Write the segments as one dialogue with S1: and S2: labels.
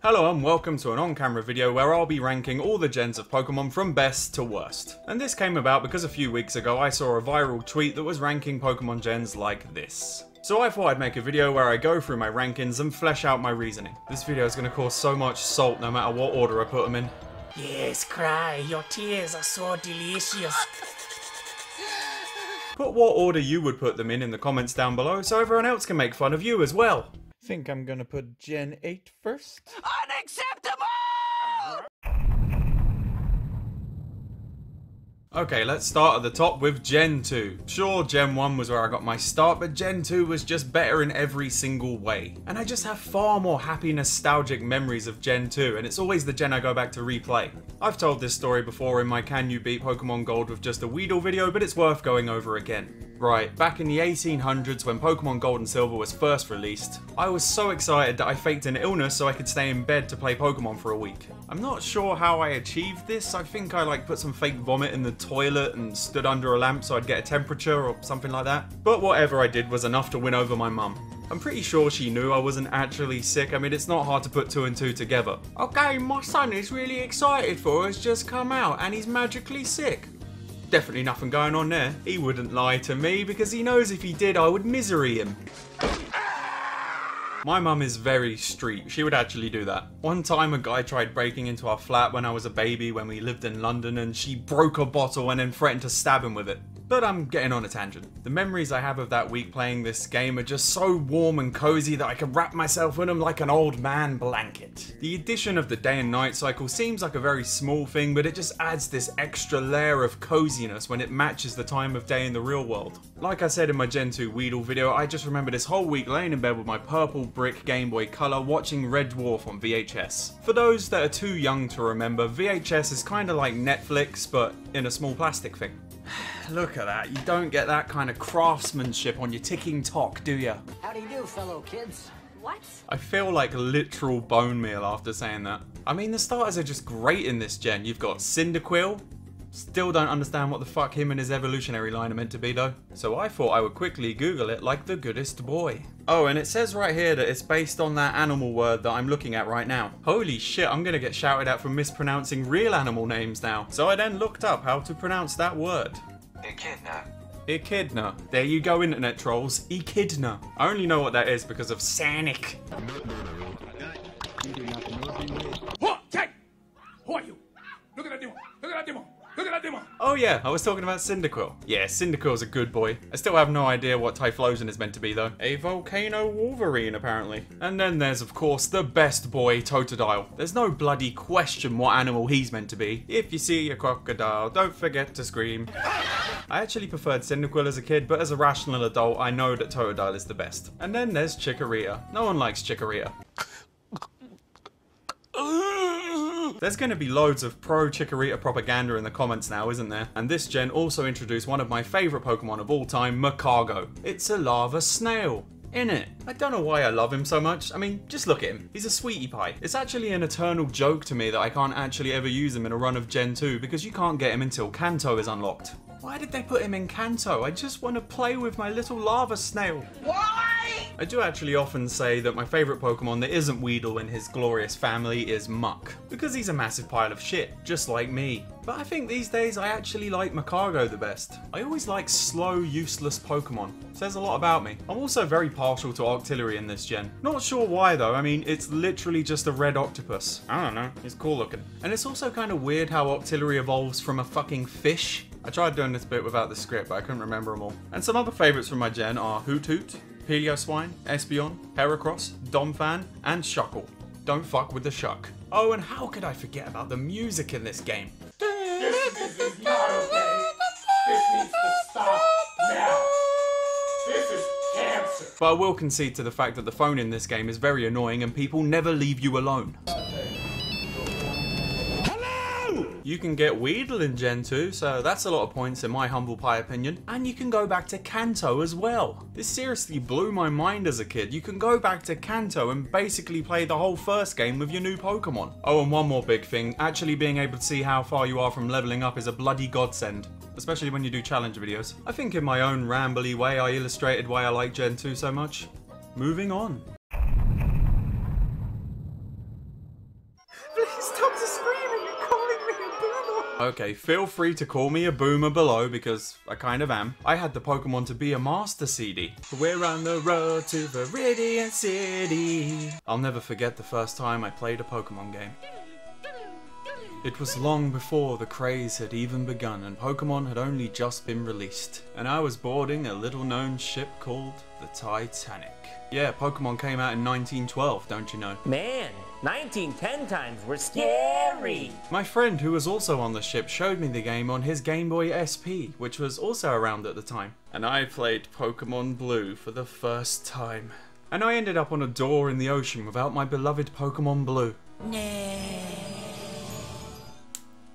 S1: Hello and welcome to an on-camera video where I'll be ranking all the gens of Pokemon from best to worst. And this came about because a few weeks ago I saw a viral tweet that was ranking Pokemon gens like this. So I thought I'd make a video where I go through my rankings and flesh out my reasoning. This video is going to cause so much salt no matter what order I put them in.
S2: Yes, cry, your tears are so delicious.
S1: Put what order you would put them in the comments down below so everyone else can make fun of you as well. Think I'm gonna put Gen 8 first?
S2: Unacceptable!
S1: Okay, let's start at the top with Gen 2. Sure, Gen 1 was where I got my start, but Gen 2 was just better in every single way. And I just have far more happy, nostalgic memories of Gen 2, and it's always the gen I go back to replay. I've told this story before in my Can You Beat Pokemon Gold with just a Weedle video, but it's worth going over again. Right, back in the 1800s when Pokemon Gold and Silver was first released, I was so excited that I faked an illness so I could stay in bed to play Pokemon for a week. I'm not sure how I achieved this. I think I put some fake vomit in the toilet and stood under a lamp so I'd get a temperature or something like that. But whatever I did was enough to win over my mum. I'm pretty sure she knew I wasn't actually sick. I mean, it's not hard to put two and two together. Okay, my son is really excited for us just come out and he's magically sick. Definitely nothing going on there. He wouldn't lie to me because he knows if he did I would misery him. My mum is very street. She would actually do that. One time a guy tried breaking into our flat when I was a baby when we lived in London and she broke a bottle and then threatened to stab him with it. But I'm getting on a tangent. The memories I have of that week playing this game are just so warm and cozy that I can wrap myself in them like an old man blanket. The addition of the day and night cycle seems like a very small thing, but it just adds this extra layer of coziness when it matches the time of day in the real world. Like I said in my Gen 2 Weedle video, I just remember this whole week laying in bed with my purple brick Game Boy Color watching Red Dwarf on VHS. For those that are too young to remember, VHS is kinda like Netflix, but in a small plastic thing. Look at that, you don't get that kind of craftsmanship on your ticking tock, do ya?
S3: How do you do, fellow kids?
S4: What?
S1: I feel like literal bone meal after saying that. I mean, the starters are just great in this gen. You've got Cyndaquil. Still don't understand what the fuck him and his evolutionary line are meant to be though. So I thought I would quickly Google it like the goodest boy. Oh, and it says right here that it's based on that animal word that I'm looking at right now. Holy shit, I'm gonna get shouted at for mispronouncing real animal names now. So I then looked up how to pronounce that word.
S5: Echidna.
S1: Echidna. There you go, internet trolls. Echidna. I only know what that is because of Sonic.
S2: Who are you? Look at that demon! Look at that demon! Look at that demon!
S1: Oh yeah, I was talking about Cyndaquil. Yeah, Cyndaquil's a good boy. I still have no idea what Typhlosion is meant to be though. A Volcano Wolverine apparently. And then there's of course the best boy, Totodile. There's no bloody question what animal he's meant to be. If you see a crocodile, don't forget to scream. I actually preferred Cyndaquil as a kid, but as a rational adult, I know that Totodile is the best. And then there's Chikorita. No one likes Chikorita. There's going to be loads of pro-Chikorita propaganda in the comments now, isn't there? And this gen also introduced one of my favourite Pokemon of all time, Magcargo. It's a lava snail. Innit? I don't know why I love him so much. I mean, just look at him. He's a sweetie pie. It's actually an eternal joke to me that I can't actually ever use him in a run of Gen 2 because you can't get him until Kanto is unlocked. Why did they put him in Kanto? I just want to play with my little lava snail.
S2: Why?
S1: I do actually often say that my favourite Pokemon that isn't Weedle in his glorious family is Muck, because he's a massive pile of shit, just like me. But I think these days I actually like Magcargo the best. I always like slow, useless Pokemon. Says a lot about me. I'm also very partial to Octillery in this gen. Not sure why though, I mean, it's literally just a red octopus. I don't know, he's cool looking. And it's also kind of weird how Octillery evolves from a fucking fish. I tried doing this bit without the script, but I couldn't remember them all. And some other favourites from my gen are Hoothoot, Helioswine, Espeon, Heracross, Domfan, and Shuckle. Don't fuck with the Shuck. Oh, and how could I forget about the music in this game?
S2: This is not okay. This needs to stop now. This is cancer.
S1: But I will concede to the fact that the phone in this game is very annoying and people never leave you alone. You can get Weedle in Gen 2, so that's a lot of points in my humble pie opinion. And you can go back to Kanto as well. This seriously blew my mind as a kid. You can go back to Kanto and basically play the whole first game with your new Pokemon. Oh, and one more big thing, actually being able to see how far you are from leveling up is a bloody godsend. Especially when you do challenge videos. I think in my own rambly way I illustrated why I like Gen 2 so much. Moving on. Okay, feel free to call me a boomer below because I kind of am. I had the Pokemon to be a Master CD. We're on the road to Viridian City. I'll never forget the first time I played a Pokemon game. It was long before the craze had even begun and Pokemon had only just been released. And I was boarding a little known ship called the Titanic. Yeah, Pokemon came out in 1912, don't you know?
S4: Man, 1910 times were scary.
S1: My friend who was also on the ship showed me the game on his Game Boy SP, which was also around at the time. And I played Pokemon Blue for the first time. And I ended up on a door in the ocean without my beloved Pokemon Blue.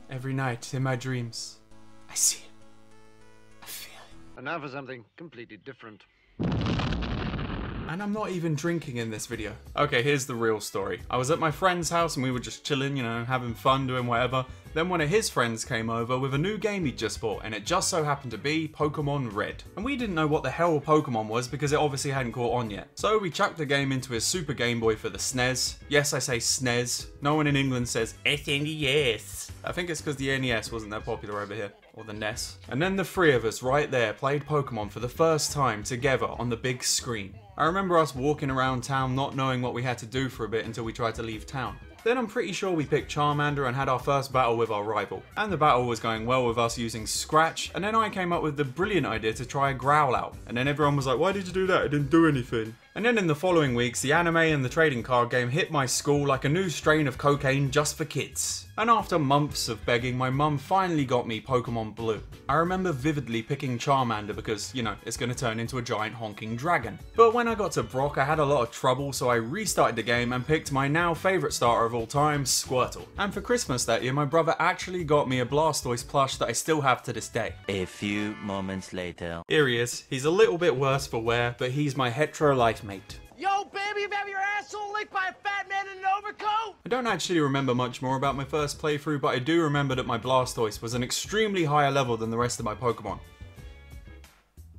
S1: Every night in my dreams, I see it. I feel it.
S5: And now for something completely different.
S1: And I'm not even drinking in this video. Okay, here's the real story. I was at my friend's house and we were just chilling, you know, having fun, doing whatever. Then one of his friends came over with a new game he'd just bought, and it just so happened to be Pokemon Red. And we didn't know what the hell Pokemon was because it obviously hadn't caught on yet. So we chucked the game into his Super Game Boy for the SNES. Yes, I say SNES. No one in England says SNES. I think it's because the NES wasn't that popular over here. Or the NES. And then the three of us right there played Pokemon for the first time together on the big screen. I remember us walking around town not knowing what we had to do for a bit until we tried to leave town. Then I'm pretty sure we picked Charmander and had our first battle with our rival. And the battle was going well with us using Scratch, and then I came up with the brilliant idea to try a Growlithe. And then everyone was like, why did you do that? It didn't do anything. And then in the following weeks, the anime and the trading card game hit my school like a new strain of cocaine just for kids. And after months of begging, my mum finally got me Pokemon Blue. I remember vividly picking Charmander because, you know, it's going to turn into a giant honking dragon. But when I got to Brock, I had a lot of trouble, so I restarted the game and picked my now favourite starter of all time, Squirtle. And for Christmas that year, my brother actually got me a Blastoise plush that I still have to this day.
S6: A few moments later.
S1: Here he is. He's a little bit worse for wear, but he's my hetero life mate.
S7: Yo, baby, you've had your asshole licked by a fat man in an overcoat?
S1: I don't actually remember much more about my first playthrough, but I do remember that my Blastoise was an extremely higher level than the rest of my Pokemon.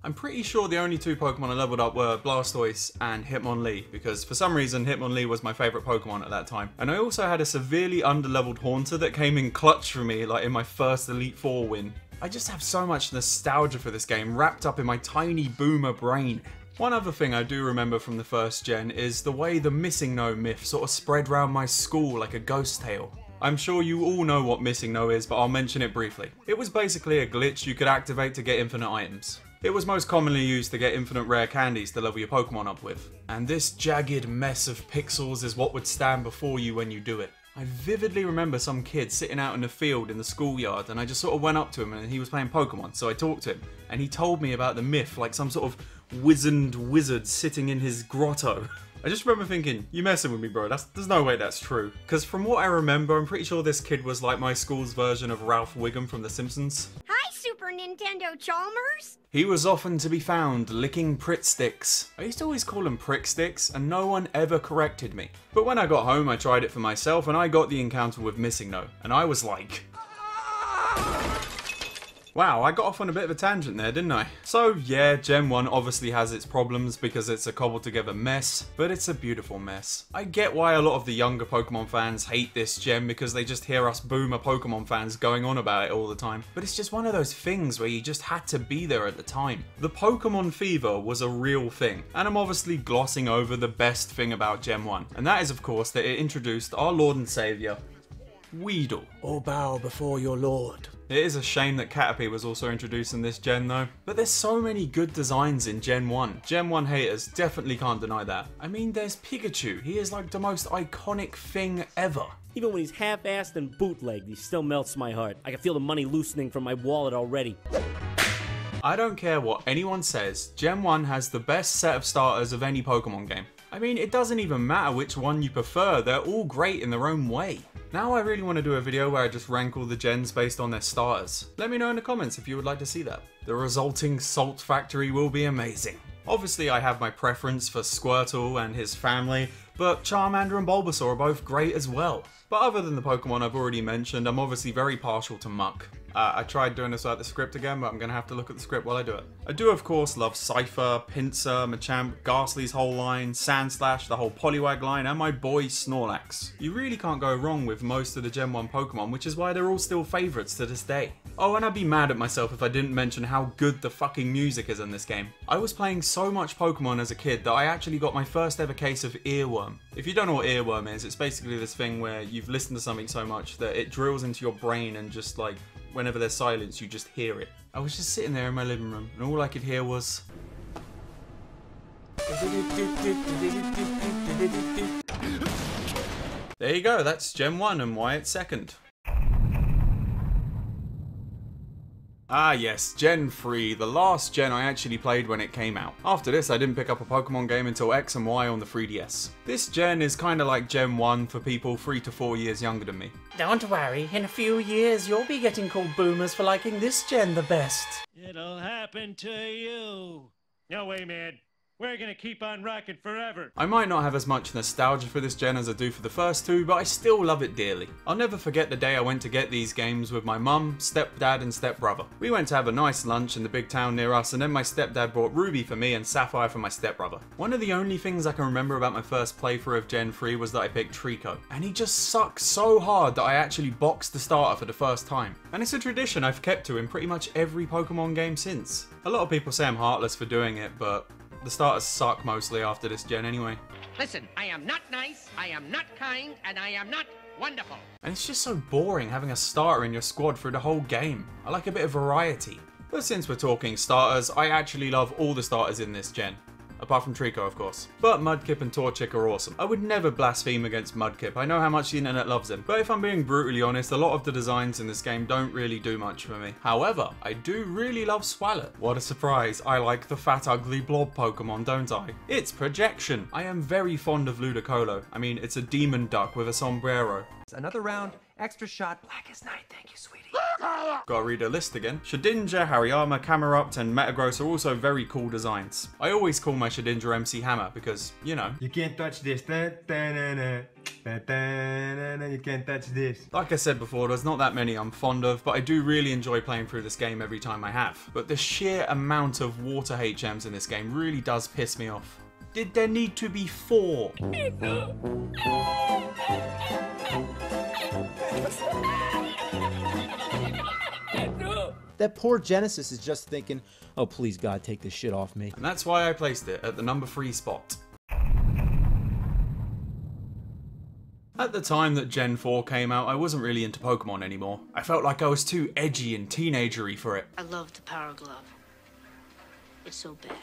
S1: I'm pretty sure the only two Pokemon I leveled up were Blastoise and Hitmonlee, because for some reason Hitmonlee was my favourite Pokemon at that time. And I also had a severely underleveled Haunter that came in clutch for me, like in my first Elite Four win. I just have so much nostalgia for this game wrapped up in my tiny boomer brain. One other thing I do remember from the first gen is the way the MissingNo myth sort of spread around my school like a ghost tale. I'm sure you all know what MissingNo is, but I'll mention it briefly. It was basically a glitch you could activate to get infinite items. It was most commonly used to get infinite rare candies to level your Pokemon up with. And this jagged mess of pixels is what would stand before you when you do it. I vividly remember some kid sitting out in the field in the schoolyard, and I just sort of went up to him and he was playing Pokemon, so I talked to him. And he told me about the myth, like some sort of wizened wizard sitting in his grotto. I just remember thinking, you messing with me, bro, there's no way that's true. Because from what I remember, I'm pretty sure this kid was like my school's version of Ralph Wiggum from The Simpsons.
S8: Hi, Super Nintendo Chalmers!
S1: He was often to be found licking Pritt Sticks. I used to always call them Prick Sticks, and no one ever corrected me. But when I got home, I tried it for myself, and I got the encounter with MissingNo, and I was like... Wow, I got off on a bit of a tangent there, didn't I? So yeah, Gen 1 obviously has its problems because it's a cobbled together mess, but it's a beautiful mess. I get why a lot of the younger Pokemon fans hate this gen because they just hear us boomer Pokemon fans going on about it all the time, but it's just one of those things where you just had to be there at the time. The Pokemon fever was a real thing, and I'm obviously glossing over the best thing about Gen 1, and that is of course that it introduced our Lord and Saviour, Weedle.
S9: Oh, bow before your lord.
S1: It is a shame that Caterpie was also introduced in this gen though. But there's so many good designs in Gen 1. Gen 1 haters definitely can't deny that. I mean, there's Pikachu. He is like the most iconic thing ever.
S4: Even when he's half-assed and bootlegged, he still melts my heart. I can feel the money loosening from my wallet already.
S1: I don't care what anyone says, Gen 1 has the best set of starters of any Pokemon game. I mean, it doesn't even matter which one you prefer, they're all great in their own way. Now I really want to do a video where I just rank all the gens based on their starters. Let me know in the comments if you would like to see that. The resulting Salt Factory will be amazing. Obviously I have my preference for Squirtle and his family, but Charmander and Bulbasaur are both great as well. But other than the Pokemon I've already mentioned, I'm obviously very partial to Muck. I tried doing this without the script again, but I'm going to have to look at the script while I do it. I do, of course, love Cypher, Pinsir, Machamp, Ghastly's whole line, Sandslash, the whole Poliwag line, and my boy Snorlax. You really can't go wrong with most of the Gen 1 Pokemon, which is why they're all still favourites to this day. Oh, and I'd be mad at myself if I didn't mention how good the fucking music is in this game. I was playing so much Pokemon as a kid that I actually got my first ever case of earworm. If you don't know what earworm is, it's basically this thing where you've listened to something so much that it drills into your brain and just like, whenever there's silence, you just hear it. I was just sitting there in my living room and all I could hear was... There you go, that's Gen 1 and why it's second. Ah yes, Gen 3, the last gen I actually played when it came out. After this I didn't pick up a Pokemon game until X and Y on the 3DS. This gen is kinda like Gen 1 for people 3 to 4 years younger than me.
S9: Don't worry, in a few years you'll be getting called boomers for liking this gen the best.
S10: It'll happen to you. No way, man. We're gonna keep on rocking forever.
S1: I might not have as much nostalgia for this gen as I do for the first two, but I still love it dearly. I'll never forget the day I went to get these games with my mum, stepdad and stepbrother. We went to have a nice lunch in the big town near us, and then my stepdad brought Ruby for me and Sapphire for my stepbrother. One of the only things I can remember about my first playthrough of Gen 3 was that I picked Trico, and he just sucks so hard that I actually boxed the starter for the first time. And it's a tradition I've kept to in pretty much every Pokemon game since. A lot of people say I'm heartless for doing it, but the starters suck mostly after this gen anyway.
S7: Listen, I am not nice, I am not kind, and I am not wonderful.
S1: And it's just so boring having a starter in your squad through the whole game. I like a bit of variety. But since we're talking starters, I actually love all the starters in this gen. Apart from Trico, of course. But Mudkip and Torchic are awesome. I would never blaspheme against Mudkip. I know how much the internet loves him. But if I'm being brutally honest, a lot of the designs in this game don't really do much for me. However, I do really love Swalot. What a surprise. I like the fat ugly blob Pokemon, don't I? It's Projection. I am very fond of Ludicolo. I mean, it's a demon duck with a sombrero.
S11: Another round, extra shot, black as night, thank you, sweetie.
S1: Gotta read a list again. Shedinja, Hariyama, Camerupt, and Metagross are also very cool designs. I always call my Shedinja MC Hammer because, you know.
S12: You can't touch this. You can't touch this.
S1: Like I said before, there's not that many I'm fond of, but I do really enjoy playing through this game every time I have. But the sheer amount of water HMs in this game really does piss me off. Did there need to be 4?
S13: That poor Genesis is just thinking, oh please God, take this shit off me.
S1: And that's why I placed it at the number 3 spot. At the time that Gen 4 came out, I wasn't really into Pokemon anymore. I felt like I was too edgy and teenagery for it.
S14: I love the Power Glove. It's so bad.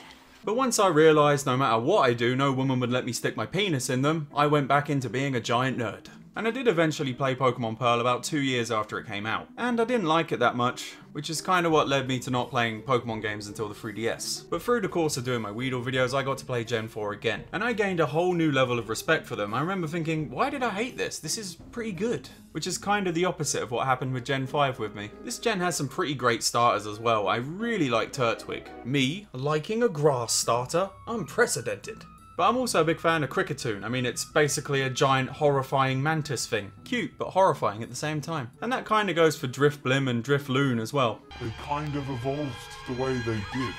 S1: But once I realised no matter what I do, no woman would let me stick my penis in them, I went back into being a giant nerd. And I did eventually play Pokemon Pearl about 2 years after it came out. And I didn't like it that much, which is kind of what led me to not playing Pokemon games until the 3DS. But through the course of doing my Weedle videos, I got to play Gen 4 again. And I gained a whole new level of respect for them. I remember thinking, why did I hate this? This is pretty good. Which is kind of the opposite of what happened with Gen 5 with me. This gen has some pretty great starters as well. I really like Turtwig. Me liking a grass starter? Unprecedented. But I'm also a big fan of Kricketune. I mean, it's basically a giant horrifying mantis thing. Cute, but horrifying at the same time. And that kind of goes for Drifblim and Drifloon as well.
S15: They kind of evolved the way they did,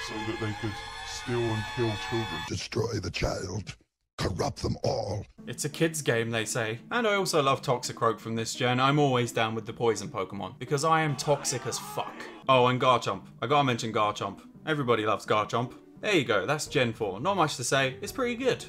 S15: so that they could steal and kill children.
S16: Destroy the child. Corrupt them all.
S1: It's a kid's game, they say. And I also love Toxicroak from this gen. I'm always down with the poison Pokemon, because I am toxic as fuck. Oh, and Garchomp. I gotta mention Garchomp. Everybody loves Garchomp. There you go, that's Gen 4. Not much to say, it's pretty good.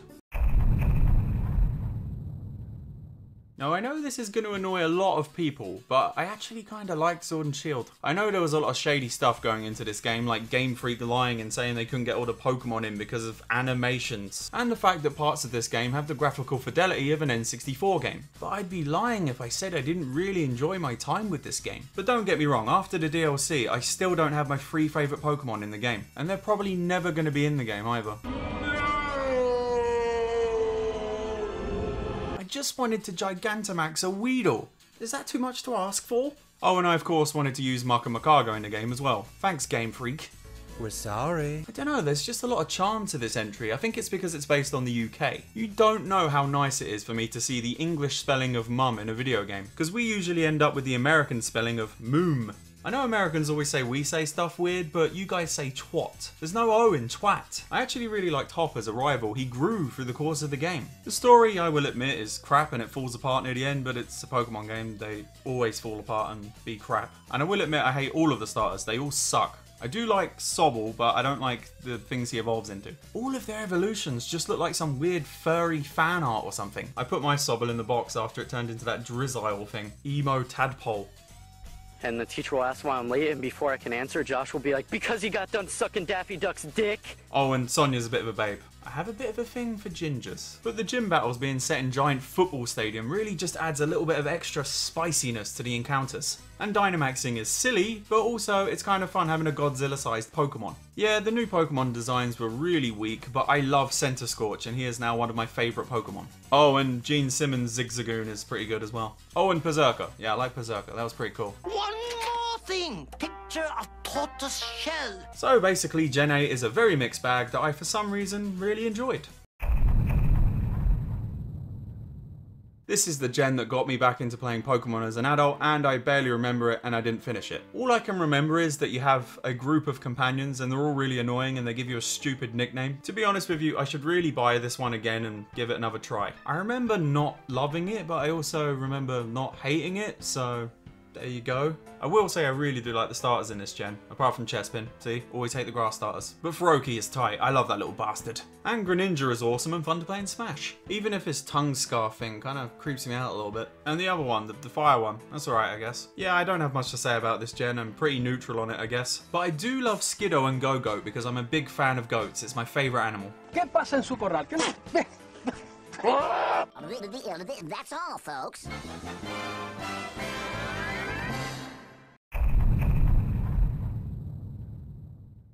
S1: Now I know this is going to annoy a lot of people, but I actually kind of like Sword and Shield. I know there was a lot of shady stuff going into this game, like Game Freak lying and saying they couldn't get all the Pokemon in because of animations, and the fact that parts of this game have the graphical fidelity of an N64 game. But I'd be lying if I said I didn't really enjoy my time with this game. But don't get me wrong, after the DLC, I still don't have my 3 favourite Pokemon in the game, and they're probably never going to be in the game either. I just wanted to Gigantamax a Weedle. Is that too much to ask for? Oh, and I of course wanted to use Maka Makago in the game as well. Thanks, Game Freak.
S13: We're sorry.
S1: I don't know, there's just a lot of charm to this entry. I think it's because it's based on the UK. You don't know how nice it is for me to see the English spelling of mum in a video game, because we usually end up with the American spelling of moom. I know Americans always say we say stuff weird, but you guys say twat. There's no O in twat. I actually really liked Hop as a rival. He grew through the course of the game. The story, I will admit, is crap and it falls apart near the end, but it's a Pokemon game. They always fall apart and be crap. And I will admit I hate all of the starters. They all suck. I do like Sobble, but I don't like the things he evolves into. All of their evolutions just look like some weird furry fan art or something. I put my Sobble in the box after it turned into that Drizzile thing. Emo Tadpole.
S17: And the teacher will ask why I'm late, and before I can answer, Josh will be like, because he got done sucking Daffy Duck's dick.
S1: Oh, and Sonia's a bit of a babe. I have a bit of a thing for gingers. But the gym battles being set in giant football stadium really just adds a little bit of extra spiciness to the encounters. And Dynamaxing is silly, but also it's kind of fun having a Godzilla-sized Pokemon. Yeah, the new Pokemon designs were really weak, but I love Centiskorch and he is now one of my favourite Pokemon. Oh, and Gene Simmons' Zigzagoon is pretty good as well. Oh, and Berserker. Yeah, I like Berserker. That was pretty cool.
S3: One more thing. Picture of tortoise shell.
S1: So basically, Gen 8 is a very mixed bag that I, for some reason, really enjoyed. This is the gen that got me back into playing Pokemon as an adult, and I barely remember it and I didn't finish it. All I can remember is that you have a group of companions and they're all really annoying and they give you a stupid nickname. To be honest with you, I should really buy this one again and give it another try. I remember not loving it, but I also remember not hating it, so there you go. I will say I really do like the starters in this gen, apart from Chespin. See, always hate the grass starters. But Feroki is tight, I love that little bastard. And Greninja is awesome and fun to play in Smash. Even if his tongue scar thing kind of creeps me out a little bit. And the other one, the fire one, that's alright I guess. Yeah, I don't have much to say about this gen, I'm pretty neutral on it I guess. But I do love Skiddo and Go-Goat because I'm a big fan of goats, it's my favourite animal.
S3: ¿Qué pasa en su corral? That's all, folks.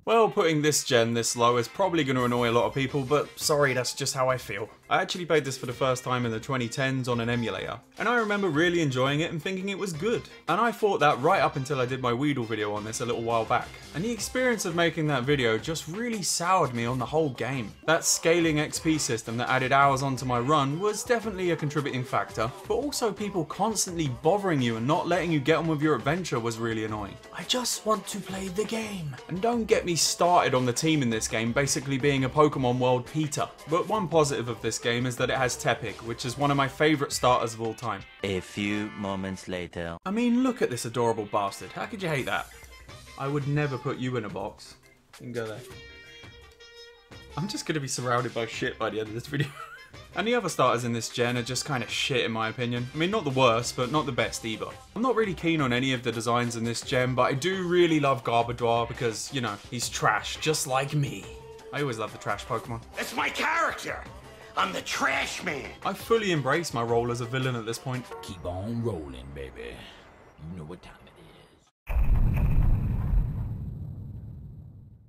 S1: Well, putting this gen this low is probably going to annoy a lot of people, but sorry, that's just how I feel. I actually played this for the first time in the 2010s on an emulator, and I remember really enjoying it and thinking it was good. And I thought that right up until I did my Weedle video on this a little while back. And the experience of making that video just really soured me on the whole game. That scaling XP system that added hours onto my run was definitely a contributing factor, but also people constantly bothering you and not letting you get on with your adventure was really annoying. I just want to play the game. And don't get me started on the team in this game basically being a Pokemon World Peter. But one positive of this game is that it has Tepig, which is one of my favourite starters of all time.
S6: A few moments later.
S1: I mean, look at this adorable bastard. How could you hate that? I would never put you in a box. You can go there. I'm just going to be surrounded by shit by the end of this video. And the other starters in this gen are just kind of shit in my opinion. I mean, not the worst, but not the best either. I'm not really keen on any of the designs in this gen, but I do really love Garbodor because, you know, he's trash, just like me. I always love the trash Pokemon.
S2: It's my character. I'm the trash man.
S1: I fully embrace my role as a villain at this point.
S18: Keep on rolling, baby. You know what time it is.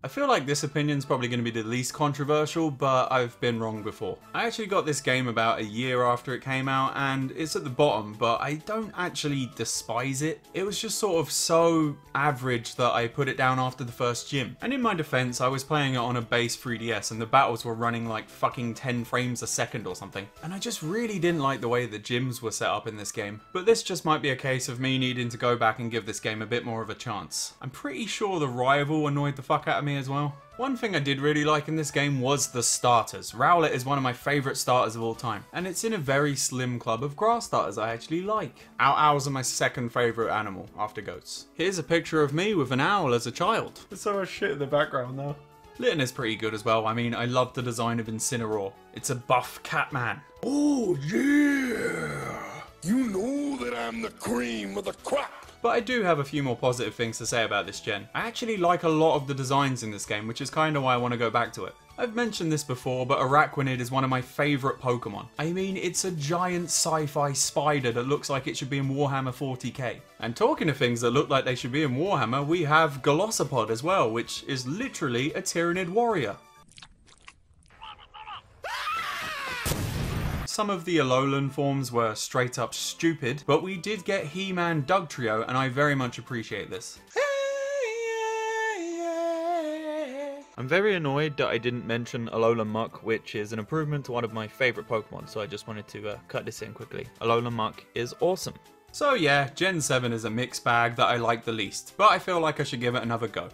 S1: I feel like this opinion's probably going to be the least controversial, but I've been wrong before. I actually got this game about a year after it came out, and it's at the bottom, but I don't actually despise it. It was just sort of so average that I put it down after the first gym. And in my defense, I was playing it on a base 3DS, and the battles were running like fucking 10 frames a second or something. And I just really didn't like the way the gyms were set up in this game. But this just might be a case of me needing to go back and give this game a bit more of a chance. I'm pretty sure the rival annoyed the fuck out of me as well. One thing I did really like in this game was the starters. Rowlet is one of my favourite starters of all time, and it's in a very slim club of grass starters I actually like. Owls are my second favourite animal, after goats. Here's a picture of me with an owl as a child. There's so much shit in the background though. Litten is pretty good as well. I mean, I love the design of Incineroar. It's a buff Catman.
S16: Oh yeah! You know that I'm the cream of the crop.
S1: But I do have a few more positive things to say about this gen. I actually like a lot of the designs in this game, which is kind of why I want to go back to it. I've mentioned this before, but Araquanid is one of my favourite Pokemon. I mean, it's a giant sci-fi spider that looks like it should be in Warhammer 40k. And talking of things that look like they should be in Warhammer, we have Golisopod as well, which is literally a Tyranid warrior. Some of the Alolan forms were straight up stupid, but we did get He-Man Dugtrio, and I very much appreciate this. I'm very annoyed that I didn't mention Alolan Muck, which is an improvement to one of my favourite Pokemon, so I just wanted to cut this in quickly. Alolan Muck is awesome. So yeah, Gen 7 is a mixed bag that I like the least, but I feel like I should give it another go.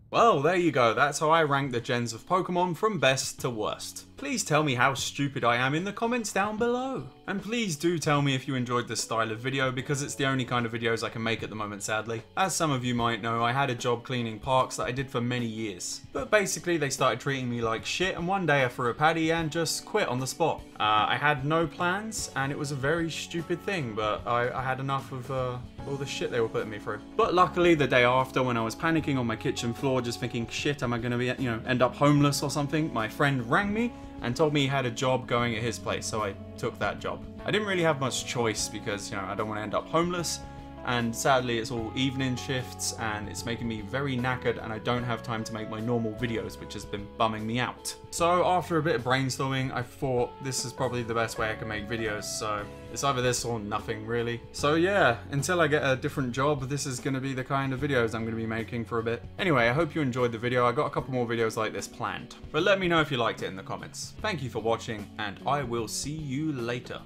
S1: Well, there you go, that's how I rank the gens of Pokemon from best to worst. Please tell me how stupid I am in the comments down below. And please do tell me if you enjoyed this style of video, because it's the only kind of videos I can make at the moment, sadly. As some of you might know, I had a job cleaning parks that I did for many years. But basically they started treating me like shit, and one day I threw a paddy and just quit on the spot. I had no plans, and it was a very stupid thing, but I had enough of all the shit they were putting me through. But luckily the day after, when I was panicking on my kitchen floor just thinking, shit, am I gonna be, end up homeless or something, my friend rang me and told me he had a job going at his place, so I took that job. I didn't really have much choice because, I don't want to end up homeless, and sadly it's all evening shifts and it's making me very knackered and I don't have time to make my normal videos, which has been bumming me out. So after a bit of brainstorming, I thought this is probably the best way I can make videos, so it's either this or nothing really. So yeah, until I get a different job, this is going to be the kind of videos I'm going to be making for a bit. Anyway, I hope you enjoyed the video. I got a couple more videos like this planned, but let me know if you liked it in the comments. Thank you for watching, and I will see you later.